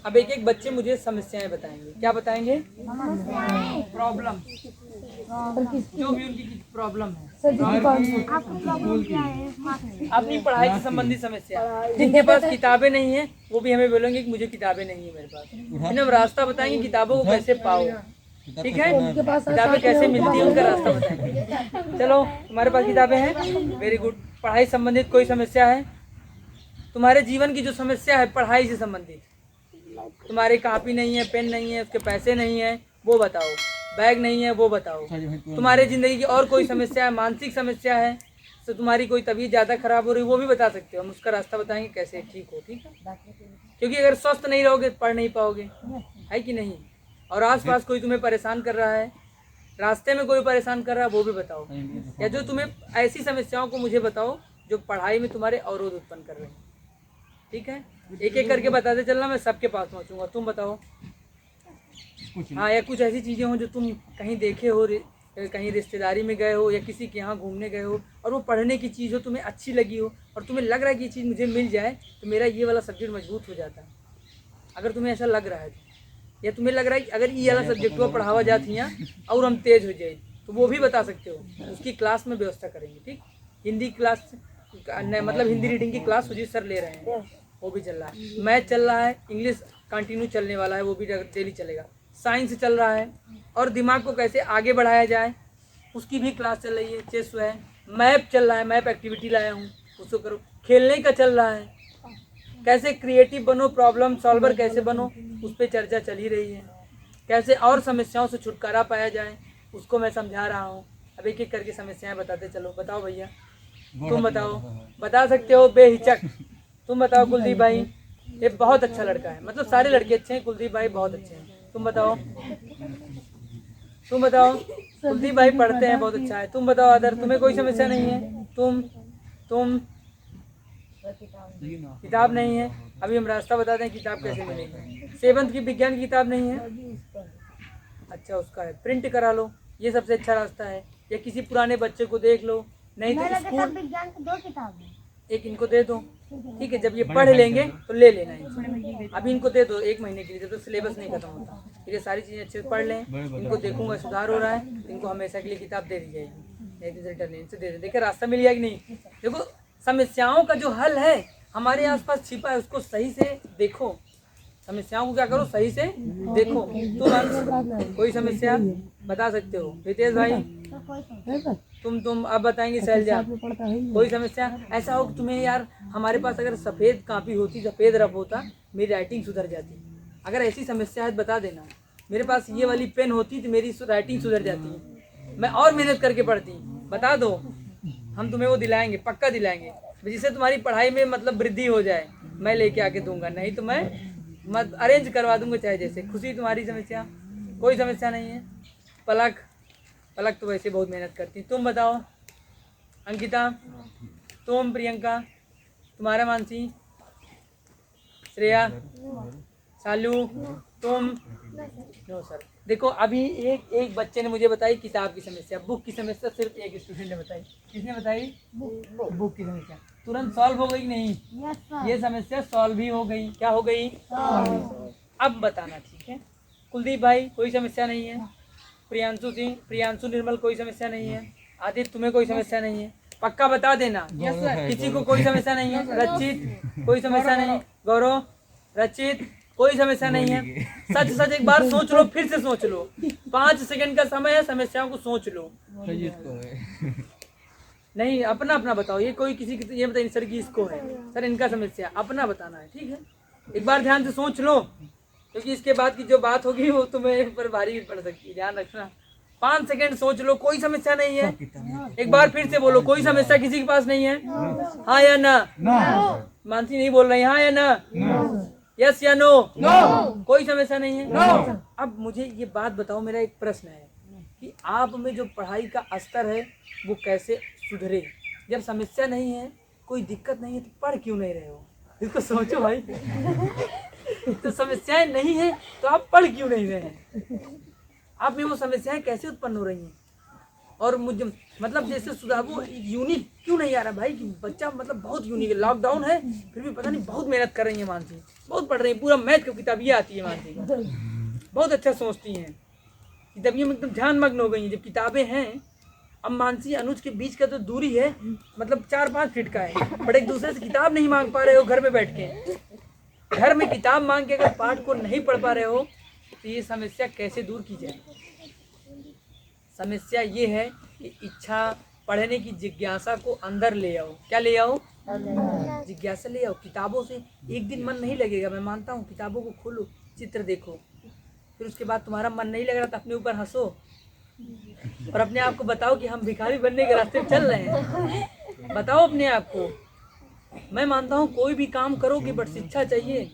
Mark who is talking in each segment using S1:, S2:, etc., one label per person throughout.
S1: अब एक एक बच्चे मुझे समस्याएं बताएंगे। क्या बताएंगे? प्रॉब्लम, जो भी उनकी प्रॉब्लम है। अपनी पढ़ाई से संबंधित समस्या। जिनके पास किताबें नहीं है वो भी हमें बोलेंगे कि मुझे किताबें नहीं है मेरे पास। फिर हम रास्ता बताएंगे किताबों को कैसे पाओ। ठीक है, किताबें कैसे मिलती है उनका रास्ता बताएंगे। चलो, तुम्हारे पास किताबें हैं, वेरी गुड। पढ़ाई संबंधित कोई समस्या है? तुम्हारे जीवन की जो समस्या है पढ़ाई से संबंधित, तुम्हारी कॉपी नहीं है, पेन नहीं है, उसके पैसे नहीं है, वो बताओ। बैग नहीं है, वो बताओ। तुम्हारे जिंदगी की और कोई समस्या है, मानसिक समस्या है, तो तुम्हारी कोई तबीयत ज़्यादा खराब हो रही है, वो भी बता सकते हो। हम उसका रास्ता बताएंगे कैसे ठीक हो। ठीक है, क्योंकि अगर स्वस्थ नहीं रहोगे पढ़ नहीं पाओगे, है कि नहीं। और आसपास कोई तुम्हें परेशान कर रहा है, रास्ते में कोई परेशान कर रहा है, वो भी बताओ। या जो तुम्हें ऐसी समस्याओं को मुझे बताओ जो पढ़ाई में तुम्हारे अवरोध उत्पन्न कर रहे हैं। ठीक है, एक एक करके बताते चलना, मैं सबके पास पहुंचूंगा। तुम बताओ। हाँ, या कुछ ऐसी चीज़ें हो जो तुम कहीं देखे हो, कहीं रिश्तेदारी में गए हो या किसी के यहाँ घूमने गए हो और वो पढ़ने की चीज़ हो, तुम्हें अच्छी लगी हो और तुम्हें लग रहा है कि ये चीज़ मुझे मिल जाए तो मेरा ये वाला सब्जेक्ट मजबूत हो जाता है। अगर तुम्हें ऐसा लग रहा है या तुम्हें लग रहा है कि अगर ये वाला सब्जेक्ट को पढ़ावा जाती हैं और हम तेज हो जाए तो वो भी बता सकते हो। उसकी क्लास में व्यवस्था करेंगे। ठीक, हिंदी क्लास, मतलब हिंदी रीडिंग की क्लास सुजीत सर ले रहे हैं, वो भी चल रहा है। मैथ चल रहा है, इंग्लिश कंटिन्यू चलने वाला है, वो भी डेली चलेगा। साइंस चल रहा है और दिमाग को कैसे आगे बढ़ाया जाए उसकी भी क्लास चल रही है। चेस है, मैप चल रहा है, मैप एक्टिविटी लाया हूँ, उसको करो। खेलने का चल रहा है, कैसे क्रिएटिव बनो, प्रॉब्लम सॉल्वर कैसे बनो, उस पर चर्चा चल ही रही है। कैसे और समस्याओं से छुटकारा पाया जाए उसको मैं समझा रहा हूँ। अब एक एक करके समस्याएं बताते चलो। बताओ भैया, तुम बताओ, बता सकते हो बेहिचक। तुम बताओ कुलदीप भाई, ये बहुत अच्छा लड़का है, मतलब सारे लड़के अच्छे हैं, कुलदीप भाई बहुत अच्छे हैं। तुम बताओ, तुम बताओ। कुलदीप भाई पढ़ते हैं, बहुत अच्छा है। तुम बताओ आदर, तुम्हें कोई समस्या नहीं है? तुम किताब नहीं है। अभी हम रास्ता बताते हैं किताब कैसे मिलेगी। सेवंथ की विज्ञान की किताब नहीं है, अच्छा उसका है, प्रिंट करा लो, ये सबसे अच्छा रास्ता है। या किसी पुराने बच्चे को देख लो, नहीं तो स्कूल
S2: विज्ञान की 2 किताब है,
S1: एक इनको दे दो। ठीक है, जब ये पढ़ लेंगे तो ले लेना इनसे। अभी इनको दे दो 1 महीने के लिए, जब तक सिलेबस नहीं खत्म होता। फिर ये सारी चीज़ें अच्छे से पढ़ लें, इनको देखूंगा सुधार हो रहा है, इनको हमेशा के लिए किताब दे दी जाएगी। नहीं तो रिटर्न इनसे दे दें। देखिए रास्ता मिल गया कि नहीं। देखो, समस्याओं का जो हल है हमारे आसपास छिपा है, उसको सही से देखो। समस्याओं को क्या करो, सही से देखो। कोई समस्या बता सकते हो। रितेश भाई, तुम अब बताएंगे। शैलजा, कोई समस्या? ऐसा हो कि तुम्हें यार हमारे पास अगर सफ़ेद कापी होती, सफ़ेद रफ होता, मेरी राइटिंग सुधर जाती। अगर ऐसी समस्या है बता देना। मेरे पास ये वाली पेन होती तो मेरी राइटिंग सुधर जाती, मैं और मेहनत करके पढ़ती। बता दो, हम तुम्हें वो दिलाएंगे, पक्का दिलाएंगे, जिससे तुम्हारी पढ़ाई में मतलब वृद्धि हो जाए। मैं लेके आके दूंगा, नहीं तो मैं मत अरेंज करवा दूंगा, चाहे जैसे खुशी। तुम्हारी समस्या? कोई समस्या नहीं है। पलक, पलक तो वैसे बहुत मेहनत करती। तुम बताओ अंकिता, तुम प्रियंका, तुम्हारा मानसी, श्रेया, शालू, तुम? No sir. देखो अभी एक बच्चे ने मुझे बताई किताब की समस्या, बुक की समस्या सिर्फ एक स्टूडेंट ने बताई। किसने बताई? बुक की समस्या। तुरंत सॉल्व हो गई नहीं? ये समस्या सॉल्व भी हो गई। क्या हो गई? अब बताना। ठीक है, कुलदीप भाई कोई समस्या नहीं है। प्रियांशु सिंह, प्रियांशु निर्मल, कोई समस्या नहीं है। आदित्य, तुम्हें कोई समस्या नहीं है? पक्का बता देना। किसी को कोई समस्या नहीं है? रचित, कोई समस्या नहीं? गौरव, रचित, कोई समस्या नहीं है? सच सच एक बार सोच लो, फिर से सोच लो। 5 सेकंड का समय है, समस्याओं को सोच लो। नहीं, अपना अपना बताओ। ये कोई किसी की ये बताइए सर की इसको है, सर इनका समस्या, अपना बताना है। ठीक है, एक बार ध्यान से सोच लो, क्योंकि इसके बाद की जो बात होगी वो तुम्हें पर भारी पड़ सकती है, ध्यान रखना। 5 सेकंड सोच लो। कोई समस्या नहीं है? एक बार फिर से बोलो, कोई समस्या किसी के पास नहीं है? हाँ या ना? मानसी नहीं बोल रही, हाँ या ना? यस या नो? कोई समस्या नहीं है? अब मुझे ये बात बताओ, मेरा एक प्रश्न है कि आप में जो पढ़ाई का स्तर है वो कैसे सुधरे? जब समस्या नहीं है, कोई दिक्कत नहीं है, तो पढ़ क्यों नहीं रहे हो? इसको सोचो भाई। तो समस्याएं नहीं है तो आप पढ़ क्यों नहीं रहे हैं? आप में वो समस्याएं कैसे उत्पन्न हो रही हैं? और मुझे मतलब जैसे सुधार वो यूनिक क्यों नहीं आ रहा भाई कि बच्चा मतलब बहुत यूनिक है। लॉकडाउन है फिर भी पता नहीं बहुत मेहनत कर रही है मानसी, बहुत पढ़ रही है, पूरा मैथ की किताब ये आती है मानसी को, बहुत अच्छा सोचती हैं, किताबियों में एकदम ध्यान मग्न हो गई हैं। जब किताबें हैं, अब मानसी अनुज के बीच का तो दूरी है मतलब 4-5 फीट का है, बट एक दूसरे से किताब नहीं मांग पा रहे हो घर में बैठ के। घर में किताब मांग के अगर पाठ को नहीं पढ़ पा रहे हो तो ये समस्या कैसे दूर की जाए। समस्या ये है कि इच्छा, पढ़ने की जिज्ञासा को अंदर ले आओ। क्या ले आओ? जिज्ञासा ले आओ। किताबों से एक दिन मन नहीं लगेगा, मैं मानता हूँ। किताबों को खोलो, चित्र देखो, फिर उसके बाद तुम्हारा मन नहीं लग रहा तो अपने ऊपर हंसो और अपने आप को बताओ कि हम भिखारी बनने के रास्ते पे चल रहे हैं। बताओ अपने आप को। मैं मानता हूँ कोई भी काम करोगे बट शिक्षा चाहिए।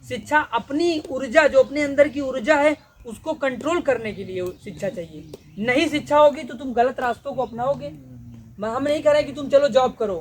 S1: शिक्षा अपनी ऊर्जा, जो अपने अंदर की ऊर्जा है उसको कंट्रोल करने के लिए शिक्षा चाहिए। नहीं शिक्षा होगी तो तुम गलत रास्तों को अपनाओगे। हम नहीं कह रहे कि तुम चलो जॉब करो,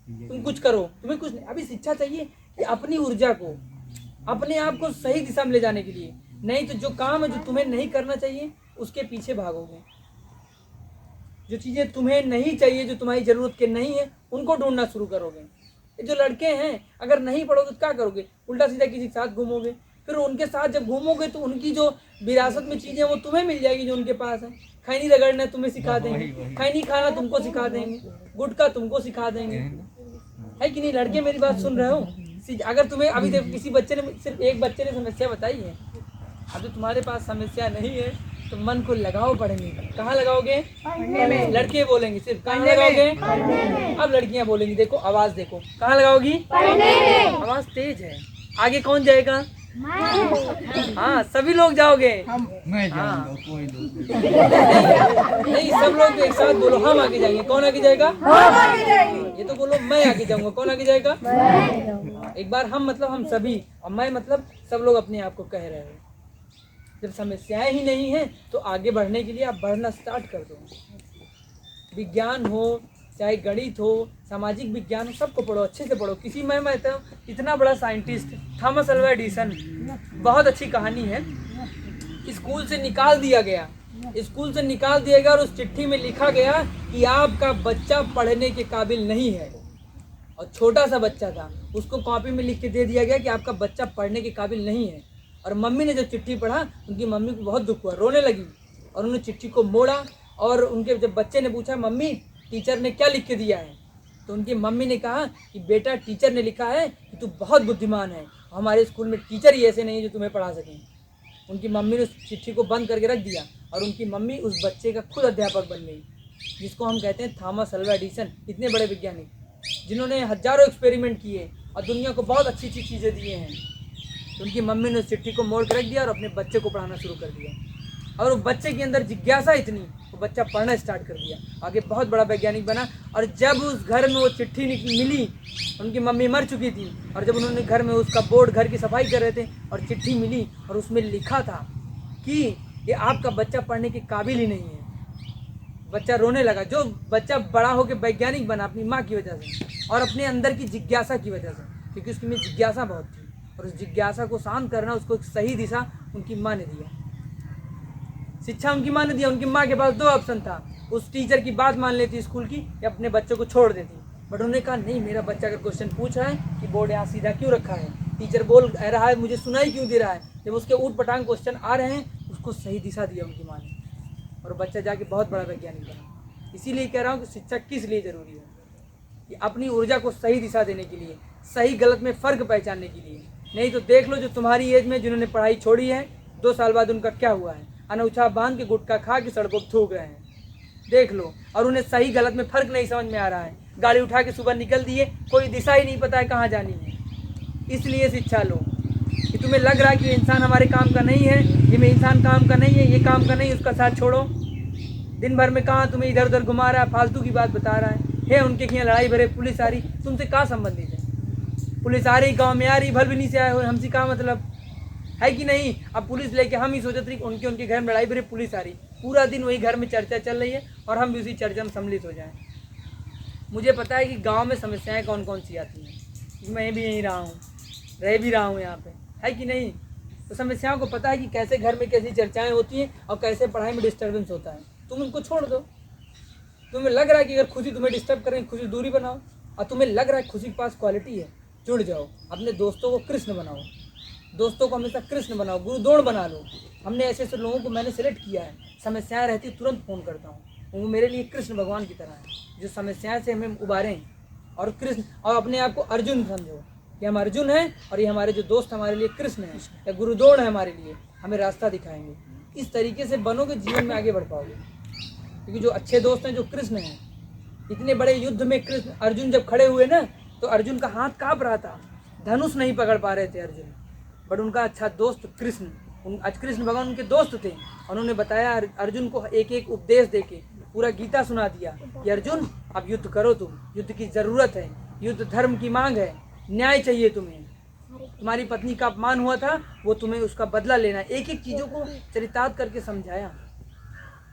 S1: तुम कुछ करो, तुम्हें कुछ नहीं। अभी शिक्षा चाहिए कि अपनी ऊर्जा को, अपने आप को सही दिशा में ले जाने के लिए। नहीं तो जो काम है जो तुम्हें नहीं करना चाहिए उसके पीछे भागोगे। जो चीजें तुम्हें नहीं चाहिए, जो तुम्हारी जरूरत के नहीं है, उनको ढूंढना शुरू करोगे। जो लड़के हैं अगर नहीं पढ़ोगे तो क्या करोगे? उल्टा सीधा किसी के साथ घूमोगे, फिर उनके साथ जब घूमोगे तो उनकी जो विरासत में चीजें वो तुम्हें मिल जाएगी जो उनके पास है। खैनी रगड़ना तुम्हें सिखा देंगे, खैनी खाना तुमको सिखा देंगे, गुटखा तुमको सिखा देंगे, है कि नहीं? लड़के मेरी बात सुन रहे हो? अगर तुम्हें अभी देखो किसी बच्चे ने, सिर्फ एक बच्चे ने समस्या बताई है, अभी तुम्हारे पास समस्या नहीं है तो मन को लगाओ पढ़ने में। कहाँ लगाओगे? पढ़ने में। लड़के बोलेंगे सिर्फ कहाँ लगाओगे? अब लड़कियां बोलेंगी, देखो आवाज देखो, कहाँ लगाओगी? पढ़ने में। आवाज तेज है। आगे कौन जाएगा? हाँ सभी लोग जाओगे। मैं जाऊंगा, कोई नहीं, सब लोग एक साथ बोलो हम आगे जाएंगे। कौन आगे जाएगा? हम आगे जाएंगे। ये तो बोलो मैं आगे जाऊंगा। कौन आगे जाएगा? एक बार हम मतलब हम सभी, और मैं मतलब सब लोग अपने आप को कह रहे हैं। जब समस्याएं ही नहीं है तो आगे बढ़ने के लिए आप बढ़ना स्टार्ट कर दो। विज्ञान हो चाहे गणित हो, सामाजिक विज्ञान हो, सबको पढ़ो, अच्छे से पढ़ो। किसी मैं इतना बड़ा साइंटिस्ट थॉमस अल्वा एडिसन, बहुत अच्छी कहानी है। स्कूल से निकाल दिया गया, स्कूल से निकाल दिया गया और उस चिट्ठी में लिखा गया कि आपका बच्चा पढ़ने के काबिल नहीं है। और छोटा सा बच्चा था, उसको कॉपी में लिख के दे दिया गया कि आपका बच्चा पढ़ने के काबिल नहीं है। और मम्मी ने जब चिट्ठी पढ़ा, उनकी मम्मी को बहुत दुख हुआ, रोने लगी और उन्होंने चिट्ठी को मोड़ा। और उनके जब बच्चे ने पूछा मम्मी टीचर ने क्या लिख के दिया है, तो उनकी मम्मी ने कहा कि बेटा टीचर ने लिखा है कि तू बहुत बुद्धिमान है, हमारे स्कूल में टीचर ही ऐसे नहीं जो तुम्हें पढ़ा सकें। उनकी मम्मी ने उस चिट्ठी को बंद करके रख दिया और उनकी मम्मी उस बच्चे का खुद अध्यापक बन गई, जिसको हम कहते हैं थॉमस अल्वा एडिसन। इतने बड़े वैज्ञानिक जिन्होंने हजारों एक्सपेरिमेंट किए और दुनिया को बहुत अच्छी अच्छी चीज़ें दिए हैं। तो उनकी मम्मी ने उस चिट्ठी को मोड़ कर रख दिया और अपने बच्चे को पढ़ाना शुरू कर दिया। और वो बच्चे के अंदर जिज्ञासा इतनी, वो बच्चा पढ़ना स्टार्ट कर दिया, आगे बहुत बड़ा वैज्ञानिक बना। और जब उस घर में वो चिट्ठी मिली, उनकी मम्मी मर चुकी थी, और जब उन्होंने घर में उसका बोर्ड, घर की सफाई कर रहे थे और चिट्ठी मिली और उसमें लिखा था कि ये आपका बच्चा पढ़ने के काबिल ही नहीं है। बच्चा रोने लगा। जो बच्चा बड़ा होकर वैज्ञानिक बना अपनी माँ की वजह से और अपने अंदर की जिज्ञासा की वजह से, क्योंकि उसकी में जिज्ञासा बहुत थी और उस जिज्ञासा को शांत करना, उसको एक सही दिशा उनकी माँ ने दिया, शिक्षा उनकी माँ ने दिया। उनकी माँ के पास दो ऑप्शन था, उस टीचर की बात मान लेती स्कूल की या अपने बच्चों को छोड़ देती। बट उन्होंने कहा नहीं, मेरा बच्चा अगर क्वेश्चन पूछ रहा है कि बोर्ड यहाँ सीधा क्यों रखा है, टीचर बोल रहा है मुझे सुनाई क्यों दे रहा है, जब उसके ऊट पटांग क्वेश्चन आ रहे हैं, उसको सही दिशा दिया उनकी माँ ने और बच्चा जाके बहुत बड़ा वैज्ञानिक बना। इसीलिए कह रहा हूँ कि शिक्षा किस लिए ज़रूरी है, कि अपनी ऊर्जा को सही दिशा देने के लिए, सही गलत में फ़र्क पहचानने के लिए। नहीं तो देख लो जो तुम्हारी एज में जिन्होंने पढ़ाई छोड़ी है, 2 साल बाद उनका क्या हुआ है, अनौछा बांध के गुटखा खा के सड़कों पर थूक रहे हैं, देख लो। और उन्हें सही गलत में फ़र्क नहीं समझ में आ रहा है, गाड़ी उठा के सुबह निकल दिए, कोई दिशा ही नहीं पता है कहाँ जानी है। इसलिए शिक्षा लो कि तुम्हें लग रहा है कि इंसान हमारे काम का नहीं है, ये इंसान काम का नहीं है, ये काम का नहीं, उसका साथ छोड़ो। दिन भर में कहाँ तुम्हें इधर उधर घुमा रहा है, फालतू की बात बता रहा है उनके यहाँ लड़ाई भरे, पुलिस आ रही, तुमसे कहाँ संबंधित है? पुलिस आ रही, गाँव में आ रही, भल भी नहीं से आए हो, हमसे कहाँ मतलब है कि नहीं? अब पुलिस लेके हम ही सोचते थे उनके घर में लड़ाई भरे, पुलिस आ रही, पूरा दिन वही घर में चर्चा चल रही है और हम भी उसी चर्चा में सम्मिलित हो जाएं। मुझे पता है कि गांव में समस्याएं कौन कौन सी आती हैं, मैं भी यहीं रहा हूँ, रह भी रहा हूँ यहाँ पे, है कि नहीं? तो समस्याओं को पता है कि कैसे घर में कैसी चर्चाएं होती हैं और कैसे पढ़ाई में डिस्टर्बेंस होता है। तुम उनको छोड़ दो, तुम्हें लग रहा है कि अगर खुशी तुम्हें डिस्टर्ब कर रही है, खुशी दूरी बनाओ। और तुम्हें लग रहा है खुशी के पास क्वालिटी है, जुड़ जाओ। अपने दोस्तों को कृष्ण बनाओ, दोस्तों को हमेशा कृष्ण बनाओ, गुरुद्रोण बना लो। हमने ऐसे ऐसे लोगों को मैंने सेलेक्ट किया है, समस्याएं रहती तुरंत फ़ोन करता हूँ, वो मेरे लिए कृष्ण भगवान की तरह है, जो समस्याएं से हमें उबारें। और कृष्ण, और अपने आप को अर्जुन समझो कि हम अर्जुन हैं और ये हमारे जो दोस्त हमारे लिए कृष्ण हैं या गुरुद्रोण है हमारे लिए, हमें रास्ता दिखाएंगे। इस तरीके से बनोगे, जीवन में आगे बढ़ पाओगे। क्योंकि जो अच्छे दोस्त हैं, जो कृष्ण हैं, इतने बड़े युद्ध में कृष्ण अर्जुन जब खड़े हुए ना, तो अर्जुन का हाथ काँप रहा था, धनुष नहीं पकड़ पा रहे थे अर्जुन, बट उनका अच्छा दोस्त कृष्ण, आज कृष्ण भगवान उनके दोस्त थे। उन्होंने बताया अर्जुन को, एक एक उपदेश देके पूरा गीता सुना दिया कि अर्जुन अब युद्ध करो, तुम युद्ध की ज़रूरत है, युद्ध धर्म की मांग है, न्याय चाहिए तुम्हें, तुम्हारी पत्नी का अपमान हुआ था, वो तुम्हें उसका बदला लेना है। एक एक चीज़ों को चरितार्थ करके समझाया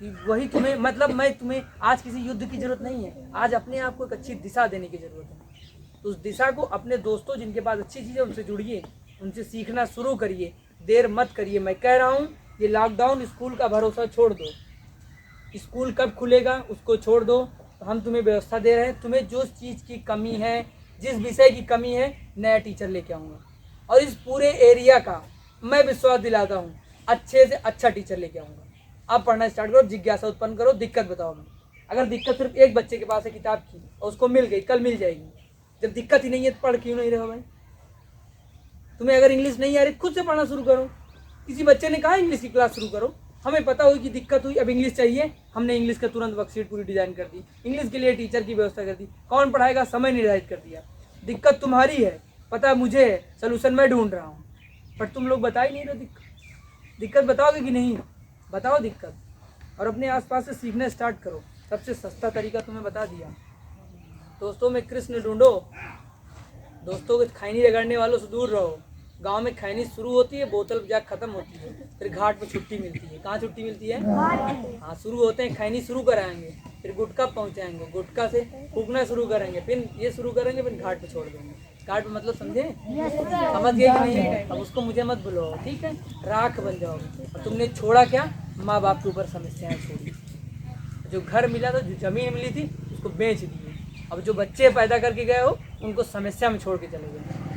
S1: कि वही तुम्हें, मतलब मैं तुम्हें आज किसी युद्ध की जरूरत नहीं है, आज अपने आप को एक अच्छी दिशा देने की जरूरत है। तो उस दिशा को अपने दोस्तों जिनके पास अच्छी चीज़ें, उनसे जुड़िए, उनसे सीखना शुरू करिए, देर मत करिए। मैं कह रहा हूँ ये लॉकडाउन, स्कूल का भरोसा छोड़ दो, स्कूल कब खुलेगा उसको छोड़ दो। तो हम तुम्हें व्यवस्था दे रहे हैं, तुम्हें जो चीज़ की कमी है, जिस विषय की कमी है, नया टीचर लेके आऊँगा, और इस पूरे एरिया का मैं विश्वास दिलाता हूँ अच्छे से अच्छा टीचर लेके आऊँगा। आप पढ़ना स्टार्ट करो, जिज्ञासा उत्पन्न करो, दिक्कत बताओ। मैं अगर दिक्कत सिर्फ एक बच्चे के पास है किताब की और उसको मिल गई, कल मिल जाएगी। जब दिक्कत ही नहीं है तो पढ़ क्यों नहीं रहे हो भाई? तुम्हें अगर इंग्लिश नहीं आ रही, खुद से पढ़ना शुरू करो। किसी बच्चे ने कहा इंग्लिश की क्लास शुरू करो, हमें पता हुई कि दिक्कत हुई, अब इंग्लिश चाहिए, हमने इंग्लिश का तुरंत वर्कशीट पूरी डिजाइन कर दी, इंग्लिश के लिए टीचर की व्यवस्था कर दी, कौन पढ़ाएगा समय निर्धारित कर दिया। दिक्कत तुम्हारी है, पता मुझे है, सोल्यूशन मैं ढूंढ रहा हूँ, बट तुम लोग बता ही नहीं रहे दिक्कत बताओगे कि नहीं? बताओ दिक्कत, और अपने आसपास से सीखना स्टार्ट करो। सबसे सस्ता तरीका तुम्हें बता दिया। दोस्तों में कृष्ण ढूंढो, दोस्तों के खैनी रगड़ने वालों से दूर रहो। गांव में खैनी शुरू होती है, बोतल जाग खत्म होती है, फिर घाट पे छुट्टी मिलती है। कहाँ छुट्टी मिलती है? हाँ, शुरू होते हैं, खैनी शुरू कराएंगे, फिर गुटखा पहुँचाएंगे, गुटखा से फूकना शुरू करेंगे, फिर ये शुरू करेंगे, फिर घाट पे छोड़ देंगे। घाट पे मतलब समझे? समझ गए कि नहीं? अब उसको मुझे मत बुलाओ, ठीक है? राख बन जाओगे। और तुमने छोड़ा क्या? माँ बाप के ऊपर समस्याएं छोड़ी। जो घर मिला था, जो जमीन मिली थी, उसको बेच दिए। अब जो बच्चे पैदा करके गए हो, उनको समस्या में छोड़ के चले गए।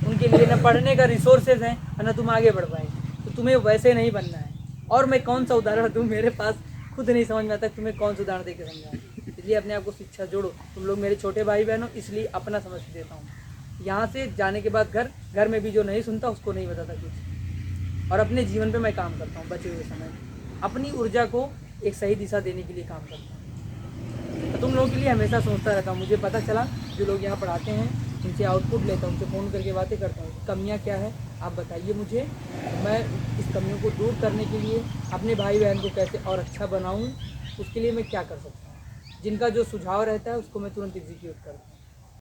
S1: उनके लिए न पढ़ने का रिसोर्सेज हैं और न तुम आगे बढ़ पाए। तो तुम्हें वैसे नहीं बनना है। और मैं कौन सा उदाहरण दूँ, मेरे पास खुद नहीं समझ में आता तुम्हें कौन सा उदाहरण देकर समझाऊँ। इसलिए अपने आप को शिक्षा जोड़ो। तुम लोग मेरे छोटे भाई बहन हो, इसलिए अपना समझ देता हूँ। यहाँ से जाने के बाद घर में भी जो नहीं सुनता उसको नहीं बताता कुछ। और अपने जीवन पे मैं काम करता हूँ, बचे हुए समय अपनी ऊर्जा को एक सही दिशा देने के लिए काम करता हूँ। तो तुम लोगों के लिए हमेशा सोचता रहता हूँ। मुझे पता चला जो लोग यहाँ पढ़ाते हैं, उनसे आउटपुट लेता हूँ, उनसे फ़ोन करके बातें करता हूँ। कमियाँ क्या है आप बताइए मुझे, मैं इस कमियों को दूर करने के लिए अपने भाई बहन को कैसे और अच्छा बनाऊँ, उसके लिए मैं क्या कर सकता हूँ। जिनका जो सुझाव रहता है उसको मैं तुरंत एग्जीक्यूट करता हूँ।